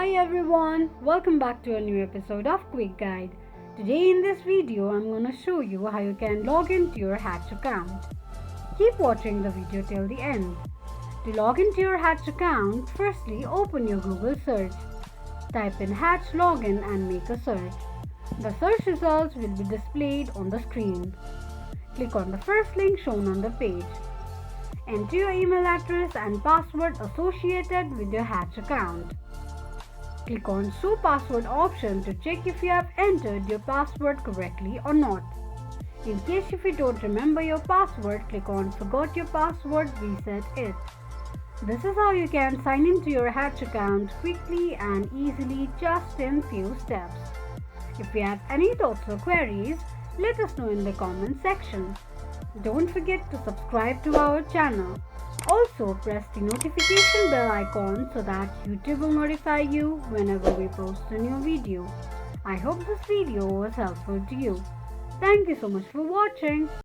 Hi everyone, welcome back to a new episode of Quick Guide. Today in this video, I'm going to show you how you can log into your Hatch account. Keep watching the video till the end. To log into your Hatch account, firstly open your Google search. Type in Hatch login and make a search. The search results will be displayed on the screen. Click on the first link shown on the page. Enter your email address and password associated with your Hatch account. Click on Show Password option to check if you have entered your password correctly or not. In case if you don't remember your password, click on Forgot Your Password, reset it. This is how you can sign into your Hatch account quickly and easily just in few steps. If you have any thoughts or queries, let us know in the comment section. Don't forget to subscribe to our channel. Also press the notification bell icon so that YouTube will notify you whenever we post a new video. I hope this video was helpful to you. Thank you so much for watching.